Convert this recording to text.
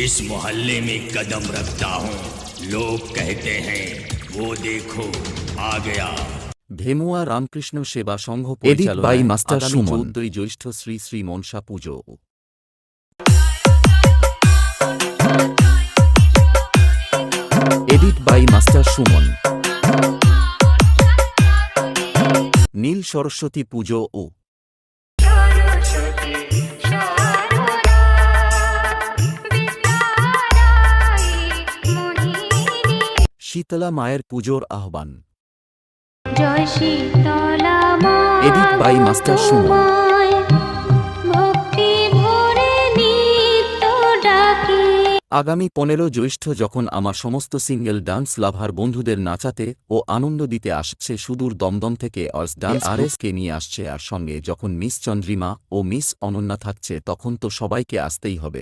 जिस मोहल्ले में कदम रखता हूँ लोग कहते हैं वो देखो आ गया। ভেমুয়া রামকৃষ্ণ সেবা সংঘ এডিট বাই পরিচালনায় মাস্টার আগামী সুমন। 14ই জ্যৈষ্ঠ Shri Shri Manasa Puja. Edit by master Suman. Neel Saraswati Puja ও শীতলা মায়ের পুজোর আহ্বান। জয় শীতলা মা, এডিট বাই মাস্টার সুমন। ভক্তি ভরে নিত্য ডাকি। আগামী 15 জ্যৈষ্ঠ যখন আমার সমস্ত সিঙ্গেল ডান্স লাভার বন্ধুদের নাচাতে ও আনন্দ দিতে আসছে সুদূর দমদম থেকে অর্স ডান্স আরএসকে নিয়ে আসছে, আর সঙ্গে যখন মিস চন্দ্রিমা ও মিস অনন্যা থাকছে, তখন তো সবাইকে আসতেই হবে।